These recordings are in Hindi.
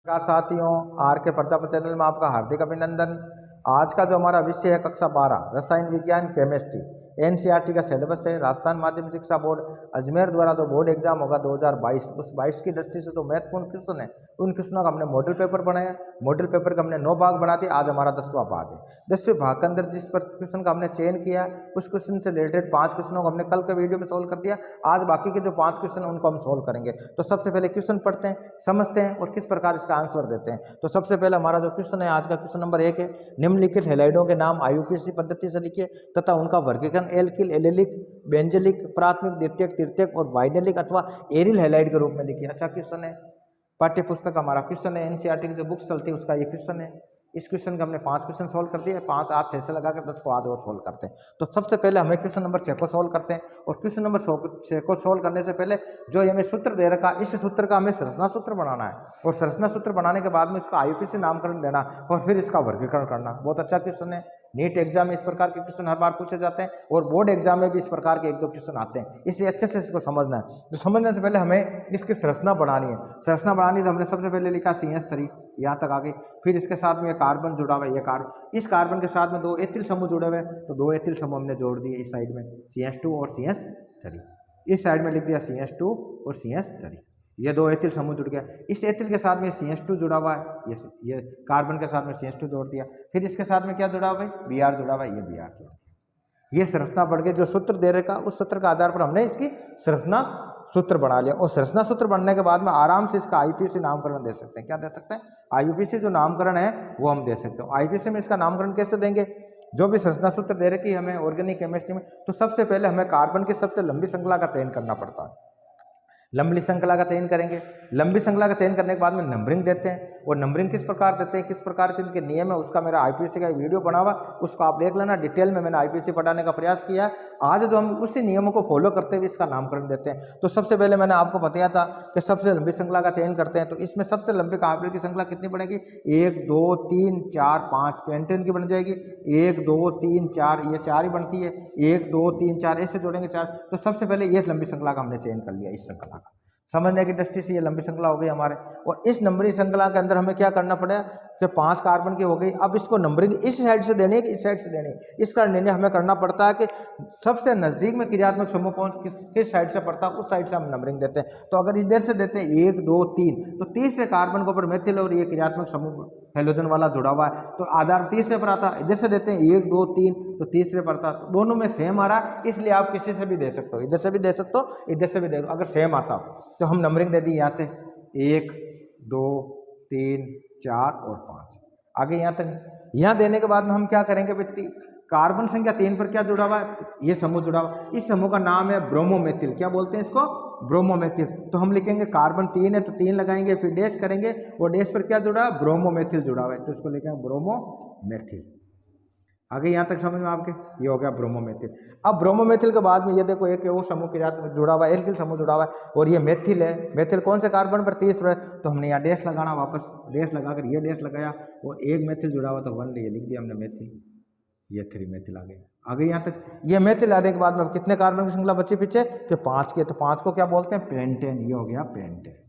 नमस्कार साथियों, आर के प्रजापति चैनल में आपका हार्दिक अभिनंदन। आज का जो हमारा विषय है कक्षा 12 रसायन विज्ञान केमिस्ट्री एनसीईआरटी का सिलेबस है। राजस्थान माध्यमिक शिक्षा बोर्ड अजमेर द्वारा जो बोर्ड एग्जाम होगा 2022 उस 22 की दृष्टि से जो महत्वपूर्ण क्वेश्चन है उन क्वेश्चनों का हमने मॉडल पेपर बनाया। मॉडल पेपर का हमने 9 भाग बना दिए। आज हमारा 10वां भाग है। 10वें भाग के अंदर जिस पर क्वेश्चन का हमने चयन किया उस क्वेश्चन से रिलेटेड 5 क्वेश्चनों को हमने कल के वीडियो में सोल्व कर दिया। आज बाकी के जो 5 क्वेश्चन उनको हम सोल्व करेंगे। तो सबसे पहले क्वेश्चन पढ़ते हैं, समझते हैं और किस प्रकार इसका आंसर देते हैं। तो सबसे पहले हमारा जो क्वेश्चन है आज का क्वेश्चन नंबर 1 है, निम्नलिखित हैलाइडों के नाम आईयूपीएसी पद्धति से लिखिए तथा उनका वर्गीकरण एल्किल, एलिलिक, बेंजलिक, प्राथमिक, द्वितीयक, तृतीयक और वाइनेलिक अथवा एरिल हैलाइड के रूप में लिखिए। अच्छा क्वेश्चन है, पाठ्य पुस्तक हमारा क्वेश्चन है, एनसीईआरटी की जो बुक्स चलती है उसका ये क्वेश्चन है। इस क्वेश्चन का हमने 5 क्वेश्चन सोल्व कर दिए। 5 आज 6 से लगा के 10 को आज और सोल्व करते हैं। तो सबसे पहले हमें क्वेश्चन नंबर 6 को सोल्व करते हैं और क्वेश्चन नंबर 6 को सोल्व करने से पहले जो हमें सूत्र दे रखा इस सूत्र का हमें संरचना सूत्र बनाना है और संरचना सूत्र बनाने के बाद में इसका आईयूपीएसी नामकरण देना और फिर इसका वर्गीकरण करना। बहुत अच्छा क्वेश्चन है। नीट एग्जाम में इस प्रकार के क्वेश्चन हर बार पूछे जाते हैं और बोर्ड एग्जाम में भी इस प्रकार के 1-2 क्वेश्चन आते हैं, इसलिए अच्छे से इसको समझना है। तो समझने से पहले हमें इसकी संरचना बढ़ानी है। संरचना बढ़ानी तो हमने सबसे पहले लिखा CH3, यहाँ तक आ गई। फिर इसके साथ में ये कार्बन जुड़ा हुआ है, ये कार्बन, इस कार्बन के साथ में 2 एथिल समूह जुड़े हुए हैं तो 2 एथिल समूह हमने जोड़ दिए इस साइड में, CH2 और CH3। इस साइड में लिख दिया CH2 और CH3, ये 2 एथिल समूह जुड़ गया। इस एथिल के साथ में CH2 जुड़ा हुआ है, ये कार्बन के साथ में CH2 जोड़ दिया। फिर इसके साथ में क्या जुड़ा हुआ है, Br जुड़ा हुआ है, ये Br जोड़ दिया। ये संरचना बढ़ गई। जो सूत्र दे रखा उस सूत्र के आधार पर हमने इसकी संरचना सूत्र बना लिया और संरचना सूत्र बनने के बाद में आराम से इसका आईयूपीएसी नामकरण दे सकते हैं। क्या दे सकते हैं? आईयूपीएसी जो नामकरण है वो हम दे सकते हैं। आईयूपीएसी में इसका नामकरण कैसे देंगे? जो भी संरचना सूत्र दे रखी हमें ऑर्गेनिक केमिस्ट्री में, तो सबसे पहले हमें कार्बन की सबसे लंबी श्रृंखला का चयन करना पड़ता है। लंबी श्रृंखला का चयन करेंगे। लंबी श्रृंखला का चयन करने के बाद में नंबरिंग देते हैं और नंबरिंग किस प्रकार देते हैं, किस प्रकार के इनके नियम है, उसका मेरा आईयूपीएसी का वीडियो बना हुआ, उसको आप देख लेना। डिटेल में मैंने आईयूपीएसी पढ़ाने का प्रयास किया। आज जो हम उसी नियमों को फॉलो करते हुए इसका नामकरण देते हैं। तो सबसे पहले मैंने आपको बताया था कि सबसे लंबी श्रृंखला का चयन करते हैं, तो इसमें सबसे लंबी कार्बन की श्रृंखला कितनी बनेगी? 1 2 3 4 5 पेंटेन की बन जाएगी। 1 2 3 4, ये 4 ही बनती है। 1 2 3 4 ऐसे जोड़ेंगे 4। तो सबसे पहले ये लंबी श्रृंखला का हमने चयन कर लिया। इस श्रृंखला का समझने की दृष्टि से ये लंबी श्रृंखला हो गई हमारे। और इस नंबरिंग श्रृंखला के अंदर हमें क्या करना पड़ेगा कि 5 कार्बन की हो गई। अब इसको नंबरिंग इस साइड से देनी है कि इस साइड से देनी है, इसका निर्णय हमें करना पड़ता है कि सबसे नजदीक में क्रियात्मक समूह कौन किस साइड से पड़ता है, उस साइड से हम नंबरिंग देते हैं। तो अगर इधर से देते हैं 1 2 3, तो तीसरे कार्बन के ऊपर मेथिल और ये क्रियात्मक समूह हेलोजन वाला जुड़ा हुआ है, तो आधार तीसरे पर आता। इधर से देते हैं 1 2 3, तो तीसरे पर आता। तो दोनों में सेम आ रहा, इसलिए आप किसी से भी दे सकते हो, इधर से भी दे सकते हो, इधर से भी दे दो। अगर सेम आता तो हम नंबरिंग दे दी यहाँ से 1 2 3 4 और 5 आगे यहाँ तक। यहाँ देने के बाद में हम क्या करेंगे भाई, कार्बन संख्या 3 पर क्या जुड़ा हुआ है, ये समूह जुड़ा हुआ। इस समूह का नाम है ब्रोमोमेथिल। क्या बोलते हैं इसको? ब्रोमोमेथिल। तो हम लिखेंगे कार्बन 3 है तो 3 लगाएंगे, फिर डैश करेंगे, वो डैश पर क्या जुड़ा है? ब्रोमोमेथिल जुड़ा हुआ है, तो इसको लिखेंगे ब्रोमोमेथिल। आगे यहाँ तक समझ में आपके? ये हो गया ब्रोमोमेथिल। अब ब्रोमोमेथिल के बाद में ये देखो एक वो समूह के साथ जुड़ा हुआ है, एल्किल समूह जुड़ा हुआ है और ये मेथिल है। मेथिल कौन से कार्बन पर? 30 पर। तो हमने यहाँ डैश लगाना, वापस डैश लगाकर ये डैश लगाया और एक मेथिल जुड़ा हुआ तो 1 ये लिख दिया हमने मेथिल, ये 3 मेथिल आ गए। आगे यहाँ तक ये मेथिल आने के बाद में कितने कार्बन की श्रृंखला बची पीछे कि 5 के, तो 5 को क्या बोलते हैं? पेंटेन। ये हो गया पेंटेन।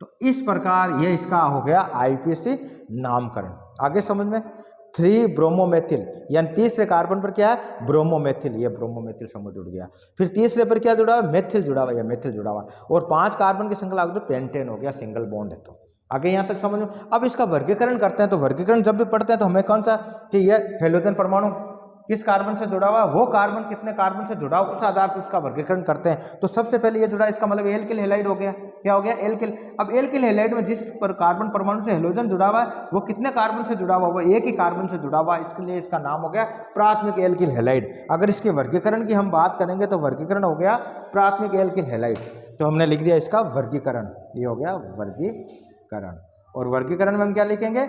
तो इस प्रकार ये इसका हो गया आईयूपीएसी नामकरण। आगे समझ में 3 ब्रोमोमेथिल, यानी तीसरे कार्बन पर क्या है? ब्रोमोमेथिल, ये ब्रोमोमेथिल समूह जुड़ गया। फिर तीसरे पर क्या जुड़ा हुआ? मेथिल जुड़ा हुआ, ये मेथिल जुड़ा हुआ और 5 कार्बन की श्रृंखला तो पेंटेन हो गया, सिंगल बॉन्ड है। तो आगे यहाँ तक समझ में। अब इसका वर्गीकरण करते हैं, तो वर्गीकरण जब भी पढ़ते हैं तो हमें कौन सा कि ये हेलोजन परमाणु किस कार्बन से जुड़ा हुआ है, वो कार्बन कितने कार्बन से जुड़ा हुआ, उस आधार पर उसका वर्गीकरण करते हैं। तो सबसे पहले ये जुड़ा, इसका मतलब एल्किल हैलाइड हो गया। क्या हो गया? एल्किल। अब एल्किल हैलाइड में जिस पर कार्बन परमाणु से हेलोजन जुड़ा हुआ है वो कितने कार्बन से जुड़ा हुआ? वो एक ही कार्बन से जुड़ा हुआ है, इसके लिए इसका नाम हो गया प्राथमिक एल्किल हैलाइड। अगर इसके वर्गीकरण की हम बात करेंगे तो वर्गीकरण हो गया प्राथमिक एल्किल हैलाइड। तो हमने लिख दिया इसका वर्गीकरण, ये हो गया वर्गीकरण। और वर्गीकरण में हम क्या लिखेंगे?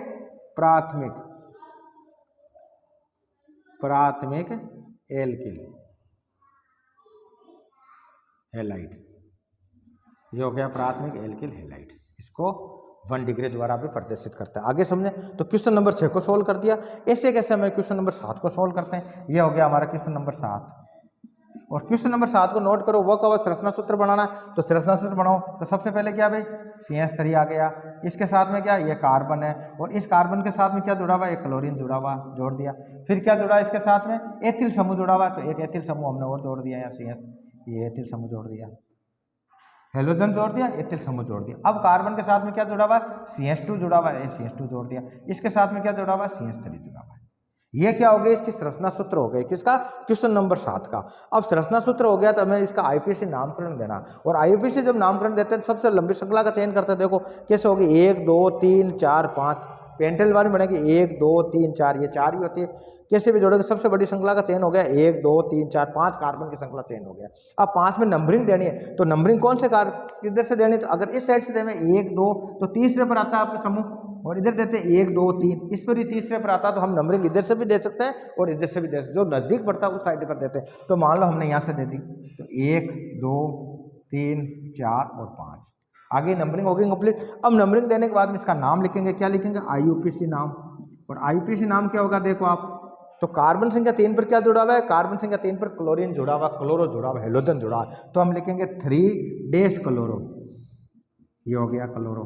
प्राथमिक एल्किल हैलाइड, ये हो गया प्राथमिक एल्किल हैलाइड। इसको 1 डिग्री द्वारा भी प्रदर्शित करता है। आगे समझे। तो क्वेश्चन नंबर 6 को सोल्व कर दिया। ऐसे कैसे हमें क्वेश्चन नंबर 7 को सोल्व करते हैं। ये हो गया हमारा क्वेश्चन नंबर 7। और क्वेश्चन नंबर 7 को नोट करो, वो कहो संरचना सूत्र बनाना। तो संरचना सूत्र बनाओ। तो सबसे पहले क्या भाई, CH3 आ गया। इसके साथ में क्या, ये कार्बन है, और इस कार्बन के साथ में क्या जुड़ा हुआ है, एक क्लोरीन जुड़ा हुआ, जोड़ दिया। फिर क्या जुड़ा है इसके साथ में, एथिल समूह जुड़ा हुआ है, तो एक एथिल समूह हमने और जोड़ दिया, यहाँ ये एथिल समूह जोड़ दिया, हेलोजन जोड़ दिया, एथिल समूह जोड़ दिया। अब कार्बन के साथ में क्या जुड़ा हुआ है, CH2 जुड़ा हुआ है, CH2 जोड़ दिया। इसके साथ में क्या जुड़ा हुआ है, CH3 जुड़ा हुआ है। ये क्या हो गया, इसकी संरचना सूत्र हो गए, किसका, क्वेश्चन नंबर 7 का। अब संरचना सूत्र हो गया तो हमें इसका आईपीसी नामकरण देना, और आईपीसी जब नामकरण देते हैं सबसे लंबी श्रृंखला का चयन करते हैं। देखो कैसे होगी, 1 2 3 4 5, पेंटेल वाली बनेगी 1 2 3 4, ये 4 ही होती है, कैसे भी जोड़ोगे। सबसे बड़ी श्रृंखला का चयन हो गया 1 2 3 4 5 कार्बन की श्रृंखला चयन हो गया। अब 5 में नंबरिंग देनी है, तो नंबरिंग कौन से किधर से देनी है, तो अगर इस साइड से दें 1 2, तो तीसरे पर आता है आपका समूह, और इधर देते हैं 1 2 3, इस पर ही तीसरे पर आता है, तो हम नंबरिंग इधर से भी दे सकते हैं और इधर से भी दे सकते हैं, जो नज़दीक पड़ता है उस साइड पर देते हैं। तो मान लो हमने यहाँ से दे दी, तो 1 2 3 4 और 5, आगे नंबरिंग हो गई कंप्लीट। अब नंबरिंग देने के बाद में इसका नाम लिखेंगे, क्या लिखेंगे, IUPAC नाम। और IUPAC नाम क्या होगा, देखो आप, तो कार्बन संख्या 3 पर क्या जुड़ा हुआ है, कार्बन संख्या 3 पर क्लोरीन जुड़ा हुआ, क्लोरो जुड़ा हुआ, हेलोजन जुड़ा हुआ, तो हम लिखेंगे 3 क्लोरो, ये हो गया क्लोरो।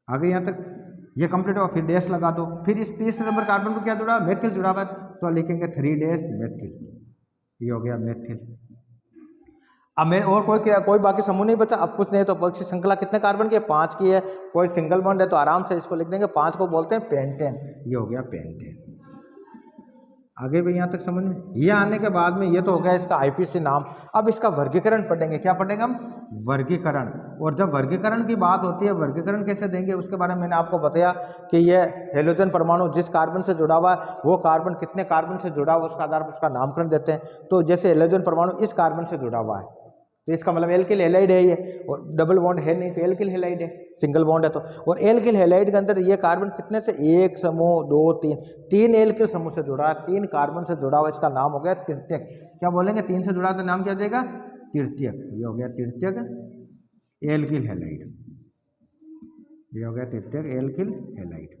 आगे यहाँ तक ये कंप्लीट होगा, फिर डैश लगा दो। फिर इस तीसरे नंबर कार्बन को क्या जुड़ा है, मेथिल जुड़ा हुआ है, तो लिखेंगे 3 मेथिल, ये हो गया मेथिल। अब मैं और कोई बाकी समूह नहीं बचा, अब कुछ नहीं, तो पक्षी श्रृंखला कितने कार्बन की है, 5 की है, कोई सिंगल बॉन्ड है तो आराम से इसको लिख देंगे, 5 को बोलते हैं पेंटेन, ये हो गया पेंटेन। आगे भी यहाँ तक समझ में, ये आने के बाद में ये तो हो गया इसका आईपीसी नाम। अब इसका वर्गीकरण पढ़ेंगे, क्या पढ़ेंगे हम, वर्गीकरण। और जब वर्गीकरण की बात होती है, वर्गीकरण कैसे देंगे उसके बारे में मैंने आपको बताया कि ये हेलोजन परमाणु जिस कार्बन से जुड़ा हुआ है, वो कार्बन कितने कार्बन से जुड़ा हुआ उसका आधार पर उसका नामकरण देते हैं। तो जैसे हेलोजन परमाणु इस कार्बन से जुड़ा हुआ है, तो इसका मतलब एल्किल हैलाइड है ये, और डबल बॉन्ड है नहीं तो एल्किल हैलाइड है, सिंगल बॉन्ड है तो। और एल्किल हैलाइड के अंदर ये कार्बन कितने से, 1 समूह 2 3 एल्किल समूह से जुड़ा है, 3 कार्बन से जुड़ा हुआ, इसका नाम हो गया तृतीयक। क्या बोलेंगे, 3 से जुड़ा तो नाम क्या हो जाएगा, तृतीयक, ये हो गया तृतीयक एल्किल हैलाइड, ये हो गया तृतीयक एल्किल हैलाइड।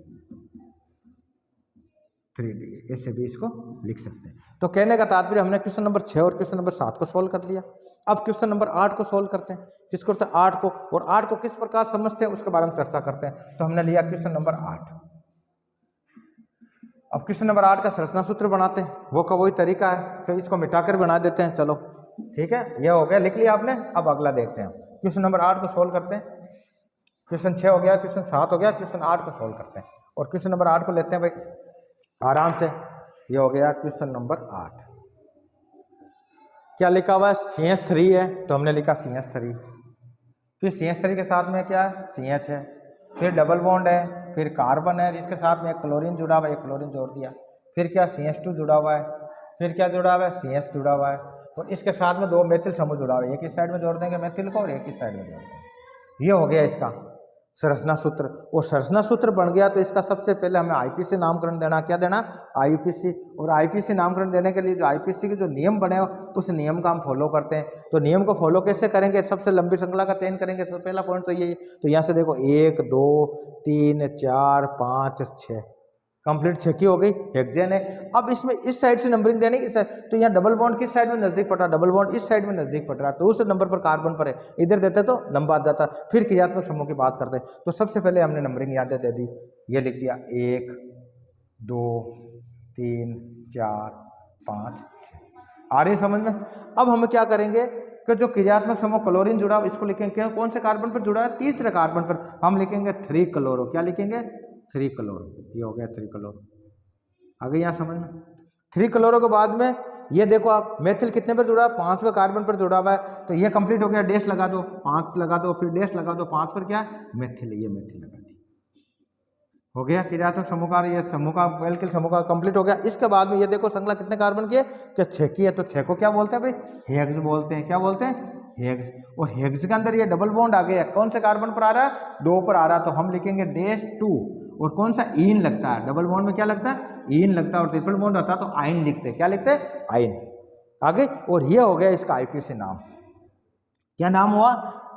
3D ऐसे भी इसको लिख सकते हैं। तो कहने का तात्पर्य हमने क्वेश्चन नंबर 6 और क्वेश्चन नंबर 7 को सोल्व कर लिया। अब क्वेश्चन नंबर 8 को सोल्व करते हैं, किसको करते हैं, 8 को। और 8 को किस प्रकार समझते हैं उसके बारे में चर्चा करते हैं। तो हमने लिया क्वेश्चन नंबर 8। अब क्वेश्चन नंबर 8 का संरचना सूत्र बनाते हैं, वो का वही तरीका है, तो इसको मिटाकर बना देते हैं। चलो ठीक है, यह हो गया, लिख लिया आपने। अब अगला देखते हैं, क्वेश्चन नंबर 8 को सोल्व करते हैं। क्वेश्चन 6 हो गया, क्वेश्चन 7 हो गया, क्वेश्चन 8 को सोल्व करते हैं। और क्वेश्चन नंबर 8 को लेते हैं भाई आराम से। ये हो गया क्वेश्चन नंबर 8। क्या लिखा हुआ है, CH3 है, तो हमने लिखा CH3। फिर CH3 के साथ में क्या है, CH है, फिर डबल बॉन्ड है, फिर कार्बन है, इसके साथ में क्लोरीन जुड़ा हुआ है, क्लोरीन जोड़ दिया। फिर क्या, CH2 जुड़ा हुआ है, फिर क्या जुड़ा हुआ है, CH जुड़ा हुआ है, और इसके साथ में 2 मेथिल समूह जुड़ा हुआ है, एक ही साइड में जोड़ देंगे मेथिल को और एक ही साइड में जोड़ देंगे। ये हो गया इसका संरचना सूत्र। और संरचना सूत्र बन गया तो इसका सबसे पहले हमें आईपीसी नामकरण देना, क्या देना, आईपीसी। और आईपीसी नामकरण देने के लिए जो आईपीसी के जो नियम बने हो उस नियम का हम फॉलो करते हैं। तो नियम को फॉलो कैसे करेंगे, सबसे लंबी श्रृंखला का चयन करेंगे, सबसे पहला पॉइंट तो यही। तो यहाँ से देखो 1 2 3 4 5 6 कंप्लीट, 6 की हो गई, हेक्सेन है। अब इसमें इस साइड से नंबरिंग देने की, तो यहाँ डबल बॉन्ड किस साइड में नजदीक पड़ रहा है, डबल बॉन्ड इस साइड में नजदीक पड़ रहा है, तो उस नंबर पर कार्बन पर है, इधर देते तो नंबर आ जाता। फिर क्रियात्मक समूह की बात करते हैं, तो सबसे पहले हमने नंबरिंग याद दे दी, ये लिख दिया 1 2 3 4 5 6। आ रही समझ में। अब हम क्या करेंगे कि जो क्रियात्मक समूह क्लोरीन जुड़ा इसको लिखेंगे, कौन से कार्बन पर जुड़ा है, तीसरे कार्बन पर, हम लिखेंगे 3 क्लोरो। क्या लिखेंगे, 3 क्लोरो। ये हो गया 3 क्लोरो। आगे यहाँ समझ में, 3 क्लोरो के बाद में ये देखो आप, मेथिल कितने पर जुड़ा है, 5वें कार्बन पर जुड़ा हुआ है, तो ये कंप्लीट हो गया। डैश लगा दो, 5 लगा दो, फिर डैश लगा दो, 5 पर क्या मेथिल, ये मेथिल लगा दी, हो गया क्रियात्मक समूह का, ये समूह का एल्किल समूह का कंप्लीट हो गया। इसके बाद में ये देखो श्रृंखला कितने कार्बन की है, क्या 6 की है, तो 6 को क्या बोलते हैं भाई, हेक्स बोलते हैं। क्या बोलते हैं, हेक्स। और हेक्स के अंदर ये डबल बॉन्ड आ गया, कौन से कार्बन पर आ रहा है, 2 पर आ रहा है, तो हम लिखेंगे -2। और कौन सा, ईन लगता है, डबल बॉन्ड में क्या लगता है, ईन लगता है, और ट्रिपल बॉन्ड होता है तो आयन लिखते हैं। क्या लिखते हैं, आयन। आगे, और ये हो गया इसका आईपीसी नाम। क्या नाम हुआ,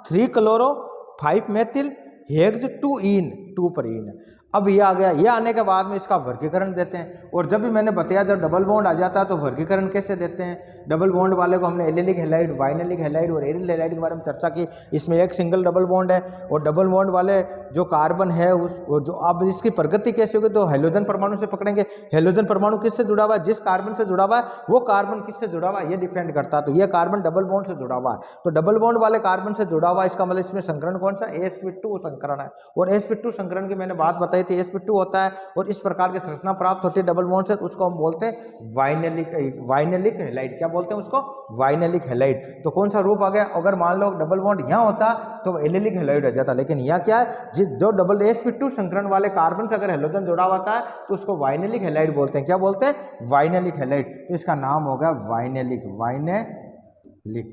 3 chloro 5 methyl hex 2 ene. Two पर इन। अब ये आ गया, ये आने के बाद में इसका वर्गीकरण देते हैं। और जब भी मैंने बताया जब डबल बॉन्ड आ जाता है तो वर्गीकरण कैसे देते हैं। डबल बॉन्ड वाले को हमने एलिलिक हैलाइड, वाइनेलिक हैलाइड और एरिल हैलाइड के बारे में चर्चा की। इसमें एक सिंगल डबल बॉन्ड है और डबल बॉन्ड वाले जो कार्बन है उस जो अब इसकी प्रगति कैसे होगी तो हेलोजन परमाणु से पकड़ेंगे। हेलोजन परमाणु किससे जुड़ा हुआ है, जिस कार्बन से जुड़ा हुआ है वो कार्बन किससे जुड़ा हुआ है ये डिपेंड करता है। तो ये कार्बन डबल बॉन्ड से जुड़ा हुआ है, तो डबल बॉन्ड वाले कार्बन से जुड़ा हुआ है, इसका मतलब इसमें संकरण कौन सा, sp2 संकरण है। और sp2 संकरण की मैंने बात बताई थी, sp2 होता है और इस प्रकार की संरचना प्राप्त होती है डबल बॉन्ड से, तो उसको हम बोलते हैं वाइनेलिक हैलाइड। क्या बोलते हैं उसको, वाइनेलिक हैलाइड। तो कौन सा रूप आ गया, अगर मान लो डबल बॉन्ड यहाँ होता तो एलिलिक हैलाइड हो जाता, लेकिन यहाँ क्या है, जो डबल sp2 संकरण वाले कार्बन से अगर हेलोजन जुड़ा होता है तो उसको वाइनेलिक हैलाइड बोलते हैं। क्या बोलते हैं, वाइनेलिक हैलाइड। तो इसका नाम होगा वाइनेलिक, वाइनेलिक,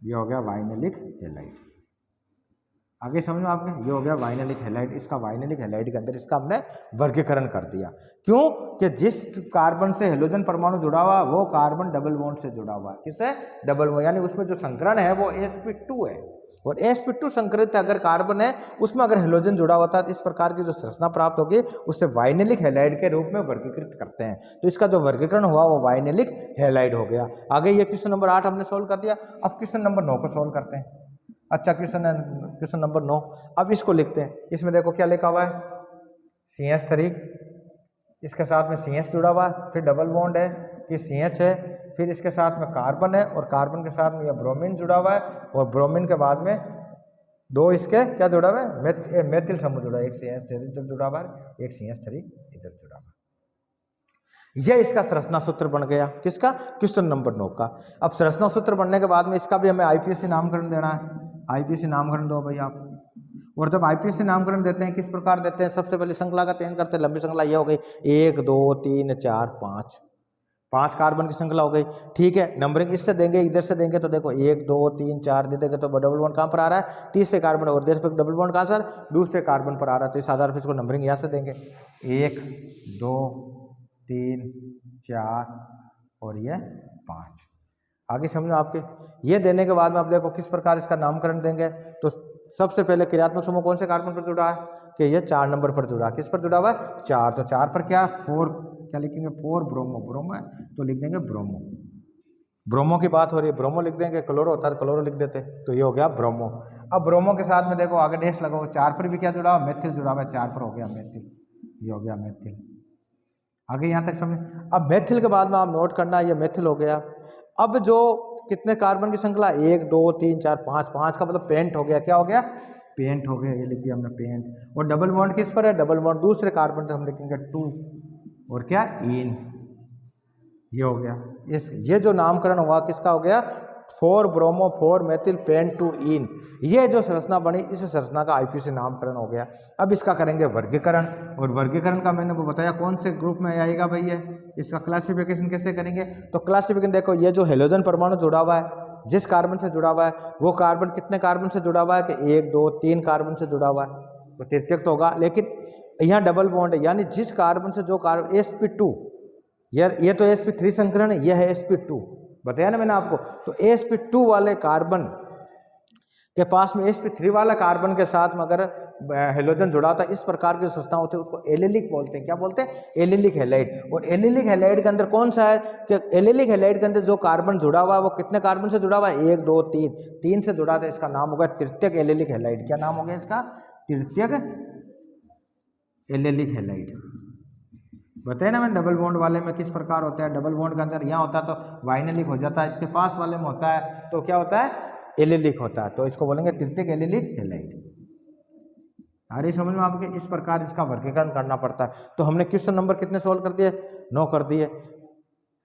ये हो गया वाइनेलिक हैलाइड। आगे समझ में आपने, ये हो गया वाइनेलिक हैलाइड। इसका वाइनेलिक हैलाइड के अंदर इसका हमने वर्गीकरण कर दिया। क्यों कि जिस कार्बन से हेलोजन परमाणु जुड़ा हुआ वो कार्बन डबल बॉन्ड से जुड़ा हुआ है, किससे, डबल बॉन्ड, यानी उसमें जो संकरण है वो sp2 है। और sp2 संकरित अगर कार्बन है उसमें अगर हेलोजन जुड़ा होता है तो इस प्रकार की जो संरचना प्राप्त होगी उससे वाइनेलिक हैलाइड के रूप में वर्गीकृत करते हैं। तो इसका जो वर्गीकरण हुआ वो वाइनेलिक हैलाइड हो गया। आगे ये क्वेश्चन नंबर 8 हमने सोल्व कर दिया। अब क्वेश्चन नंबर 9 को सोल्व करते हैं। अच्छा क्वेश्चन नंबर 9, अब इसको लिखते हैं। इसमें देखो क्या लिखा हुआ है, CH3, इसके साथ में CH जुड़ा हुआ है, फिर डबल बॉन्ड है, फिर CH है, फिर इसके साथ में कार्बन है और कार्बन के साथ में यह ब्रोमीन जुड़ा हुआ है और ब्रोमीन के बाद में दो इसके क्या जुड़ा हुआ है, मेथिल समूह जुड़ा है। एक CH3 इधर जुड़ा हुआ है, एक CH3 इधर जुड़ा हुआ है। यह इसका संरचना सूत्र बन गया, किसका, क्वेश्चन नंबर 9 का। अब संरचना सूत्र बनने के बाद में इसका भी हमें IPSC नामकरण देना है। IPSC नामकरण दो भाई आप। और जब IPSC नामकरण देते हैं किस प्रकार देते हैं, सबसे पहले श्रृंखला का चयन करते हैं। लंबी श्रृंखला ये हो गई 1 2 3 4 5, 5 कार्बन की श्रृंखला हो गई, ठीक है। नंबरिंग इससे देंगे, इधर से देंगे तो देखो 1 2 3 4 दे देंगे तो डबल बॉन्ड कहाँ पर आ रहा है, तीसरे कार्बन, और देश पर डबल बॉन्ड कहाँ सर, दूसरे कार्बन पर आ रहा है। तो इस आधार पर इसको नंबरिंग यहाँ से देंगे 1 2 3 4 और ये 5। आगे समझो आपके, ये देने के बाद में आप देखो किस प्रकार इसका नामकरण देंगे। तो सबसे पहले क्रियात्मक समूह कौन से कार्बन पर जुड़ा है कि ये 4 नंबर पर जुड़ा है। किस पर जुड़ा हुआ है, 4। तो 4 पर क्या है, 4, क्या लिखेंगे, 4 ब्रोमो, ब्रोमो है तो लिख देंगे ब्रोमो। ब्रोमो की बात हो रही है, ब्रोमो लिख देंगे। क्लोरो होता है तो क्लोरो लिख देते, तो ये हो गया ब्रोमो। अब ब्रोमो के साथ में देखो आगे डैश लगाओ, 4 पर भी क्या जुड़ा हुआ, मेथिल जुड़ा हुआ है, 4 पर हो गया मेथिल, ये हो गया मेथिल। आगे यहाँ तक समझ। अब मेथिल के बाद में आप नोट करना, ये मेथिल हो गया। अब जो कितने कार्बन की श्रृंखला, 1 2 3 4 5, 5 का मतलब पेंट हो गया, क्या हो गया, पेंट हो गया, ये लिख दिया हमने पेंट। और डबल बॉन्ड किस पर है, डबल बॉन्ड दूसरे कार्बन तो हम लिखेंगे 2 और क्या, इन, ये हो गया। इस ये जो नामकरण हुआ किसका हो गया, 4 ब्रोमो 4 मेथिल पेंट 2 इन, ये जो संरचना बनी इस संरचना का IPSC नामकरण हो गया। अब इसका करेंगे वर्गीकरण, और वर्गीकरण का मैंने को बताया कौन से ग्रुप में आएगा भाई, ये इसका क्लासिफिकेशन कैसे करेंगे। तो क्लासिफिकेशन देखो, ये जो हेलोजन परमाणु जुड़ा हुआ है, जिस कार्बन से जुड़ा हुआ है वो कार्बन कितने कार्बन से जुड़ा हुआ है कि 1 2 3 कार्बन से जुड़ा हुआ है, तो तृतीयक तो होगा। लेकिन यहाँ डबल बॉन्ड है, यानी जिस कार्बन से जो कार्बन sp2, ये तो sp3 संकरण है, यह है sp2, बताया ना मैंने आपको। तो sp2 वाले कार्बन के पास में sp3 वाला कार्बन के साथ में अगर हेलोजन जुड़ा होता है, इस प्रकार की संरचना होती है, उसको एलिलिक बोलते हैं। क्या बोलते हैं, एलिलिक हैलाइड। और एलिलिक हैलाइड के अंदर कौन सा है कि एलिलिक हैलाइड के अंदर जो कार्बन जुड़ा हुआ है वो कितने कार्बन से जुड़ा हुआ है, 1 2 3, 3 से जुड़ा था, इसका नाम होगा तृतीयक एलिलिक हैलाइड। क्या नाम हो गया इसका, तृतीयक एलिलिक हैलाइड। बताए ना मैंने डबल बॉन्ड वाले में किस प्रकार होता है, डबल बॉन्ड के अंदर यहाँ होता है तो वाइनेलिक हो जाता है, इसके पास वाले में होता है तो क्या होता है, एलिलिक होता है, तो इसको बोलेंगे तृतीयक एलिलिक हैलाइड। आ रही समझ में आपके, इस प्रकार इसका वर्गीकरण करना पड़ता है। तो हमने क्वेश्चन नंबर कितने सोल्व कर दिए, 9 कर दिए,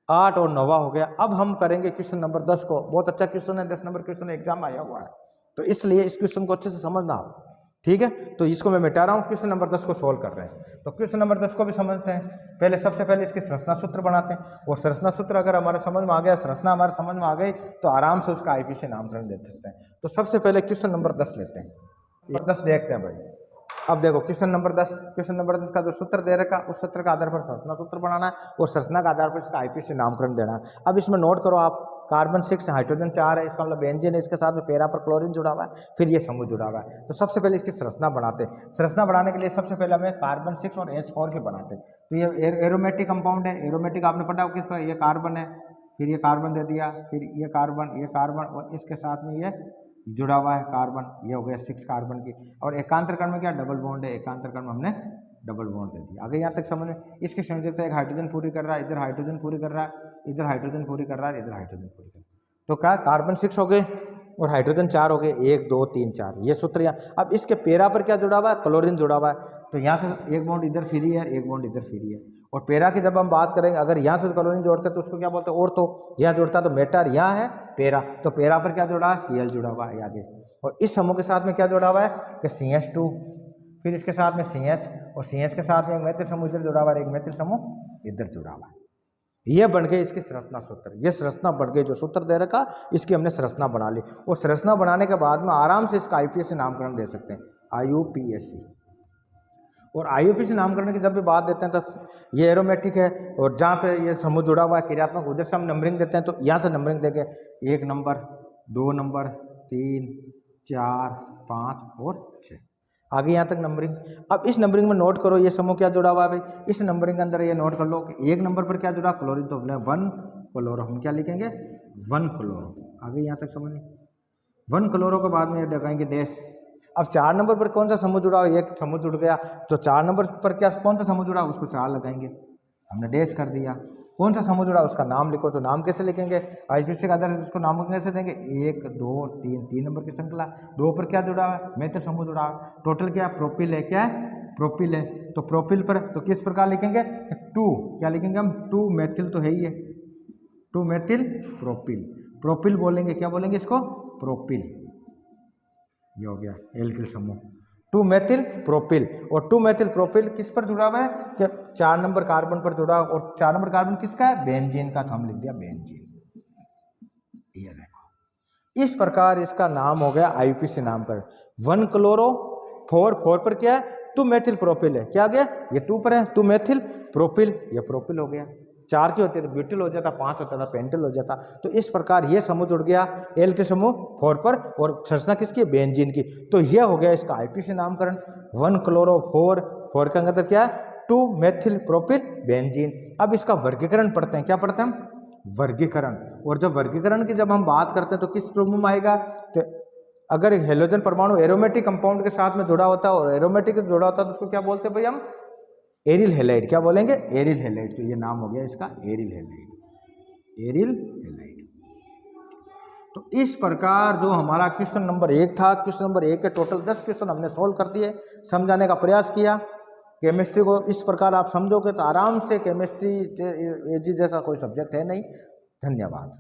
8 और 9 हो गया। अब हम करेंगे क्वेश्चन नंबर 10 को। बहुत अच्छा क्वेश्चन है, 10 नंबर क्वेश्चन एग्जाम आया हुआ है, तो इसलिए इस क्वेश्चन को अच्छे से समझना आप, ठीक है। तो इसको मैं मिटा रहा हूँ, क्वेश्चन नंबर 10 को सोल्व कर रहे हैं। तो क्वेश्चन नंबर 10 को भी समझते हैं। पहले सबसे पहले इसके संरचना सूत्र बनाते हैं, और संरचना सूत्र अगर हमारे समझ में आ गया, संरचना हमारे समझ में आ गई, तो आराम से उसका IPSC नामकरण दे सकते हैं। तो सबसे पहले क्वेश्चन नंबर 10 लेते हैं, 10 देखते हैं भाई। अब देखो क्वेश्चन नंबर 10 का जो सूत्र दे रखा, उस सूत्र के आधार पर संरचना सूत्र बनाना है, और संरचना के आधार पर इसका IPSC नामकरण देना है। अब इसमें नोट करो आप, कार्बन 6 हाइड्रोजन 4 है, इसका मतलब बेंजीन है, इसके साथ में पैरा पर क्लोरीन जुड़ा हुआ है, फिर ये समूह जुड़ा हुआ है। तो सबसे पहले इसकी संरचना बनाते हैं। संरचना बनाने के लिए सबसे पहले हमें कार्बन 6 और H4 के बनाते हैं। तो ये एरोमेटिक कंपाउंड है। एरोमेटिक आपने पढ़ा हो किस पर, ये कार्बन है, फिर ये कार्बन दे दिया, फिर ये कार्बन और इसके साथ में ये जुड़ा हुआ है कार्बन, ये हो गया 6 कार्बन की। और एकांतर कण में क्या डबल बॉन्ड है, एकांतर कण में हमने डबल बॉन्ड दे दिया। आगे यहाँ तक समझ में। इसकी संयोजकता एक हाइड्रोजन पूरी कर रहा है, इधर हाइड्रोजन पूरी कर रहा है, इधर हाइड्रोजन पूरी कर रहा है, इधर हाइड्रोजन पूरी कर रहा है। तो क्या कार्बन 6 हो गए और हाइड्रोजन 4 हो गए, 1 2 3 4, ये सूत्र यहाँ। अब इसके पैरा पर क्या जुड़ा हुआ है, क्लोरीन जुड़ा हुआ है। तो यहाँ से एक बॉन्ड इधर फ्री है, एक बॉन्ड इधर फ्री है। और पैरा की जब हम बात करेंगे, अगर यहाँ से क्लोरीन जोड़ते हैं तो उसको क्या बोलते हैं, और तो यहाँ जोड़ता है तो मेटर, यहाँ है पैरा, तो पैरा पर क्या जुड़ा है, Cl जुड़ा हुआ है आगे। और इस समूह के साथ में क्या जुड़ा हुआ है कि CH2, फिर इसके साथ में CH, और CH के साथ में एक मैथिल समूह इधर जुड़ा हुआ है, एक मैथिल समूह इधर जुड़ा हुआ है। ये बन गए इसके संरचना सूत्र। ये संरचना बन गई, जो सूत्र दे रखा इसकी हमने संरचना बना ली। और संरचना बनाने के बाद में आराम से इसका IUPAC नामकरण दे सकते हैं, IUPAC। और IUPAC नामकरण की जब भी बात देते हैं तो ये एरोमेटिक है, और जहाँ पे ये समूह जुड़ा हुआ है क्रियात्मक, उधर से हम नंबरिंग देते हैं। तो यहाँ से नंबरिंग देंगे 1 नंबर, 2 नंबर, 3 4 5 और 6, आगे यहाँ तक नंबरिंग। अब इस नंबरिंग में नोट करो ये समूह क्या जुड़ा हुआ है भाई। इस नंबरिंग के अंदर ये नोट कर लो कि 1 नंबर पर क्या जुड़ा, क्लोरीन, तो बोले 1 क्लोरो, हम क्या लिखेंगे 1 क्लोरो। आगे यहाँ तक समझ 1 क्लोरो के बाद में ये लगाएंगे डैश। अब 4 नंबर पर कौन सा समूह जुड़ा हो, एक समूह जुड़ गया, तो 4 नंबर पर क्या कौन सा समूह जुड़ा, उसको 4 लगाएंगे, हमने डैश कर दिया। कौन सा समूह जुड़ा, उसका नाम लिखो, तो नाम कैसे लिखेंगे, IUPAC के आधार से उसको नाम कैसे देंगे, 1 2 3, 3 नंबर की श्रृंखला। 2 पर क्या जुड़ा है, मैथिल समूह जुड़ा है। टोटल क्या प्रोपिल है, क्या है प्रोपिल है। तो प्रोपिल पर तो किस प्रकार लिखेंगे, 2 क्या लिखेंगे हम, 2 मैथिल तो है ही है, 2 मैथिल प्रोपिल। प्रोपिल बोलेंगे, क्या बोलेंगे इसको, प्रोपिल। ये हो गया एल्किल समूह, 2 मैथिल प्रोपिल। और 2 मैथिल प्रोपिल किस पर जुड़ा हुआ है, कि 4 नंबर कार्बन पर जुड़ा। और 4 नंबर कार्बन किसका है, बेंजीन का, तो हम लिख दिया बेंजीन। ये देखो, इस प्रकार इसका नाम हो गया IUPAC नामकरण। 1 क्लोरो 4 पर क्या है, 2 मैथिल प्रोपिल है, क्या आ गया, ये 2 पर है 2 मैथिल प्रोपिल, ये प्रोपिल हो गया। 4 की होती है तो ब्यूटिल हो जाता, 5 होता था पेंटिल हो जाता। तो इस प्रकार ये समूह जुड़ गया एल्किल समूह 4 पर, और संरचना किसकी, बेंजीन की। तो यह हो गया इसका IUPAC नामकरण। 1 क्लोरो 4 का अंदर क्या है, 2 मैथिल प्रोपिल बेंजीन। अब इसका वर्गीकरण पढ़ते हैं, क्या पढ़ते हैं हम, वर्गीकरण। और जब वर्गीकरण की जब हम बात करते हैं तो किस रूप में आएगा, तो अगर हेलोजन परमाणु एरोमेटिक कंपाउंड के साथ में जुड़ा होता है और एरोमेटिक से जुड़ा होता है तो उसको क्या बोलते हैं भाई हम, एरिल हैलाइड। क्या बोलेंगे, एरिल हैलाइड। तो ये नाम हो गया इसका एरिल हैलाइड, एरिल हैलाइड। तो इस प्रकार जो हमारा क्वेश्चन नंबर 1 था, क्वेश्चन नंबर 1 के टोटल 10 क्वेश्चन हमने सॉल्व कर दिए, समझाने का प्रयास किया। केमिस्ट्री को इस प्रकार आप समझोगे तो आराम से केमिस्ट्री जैसा कोई सब्जेक्ट है नहीं। धन्यवाद।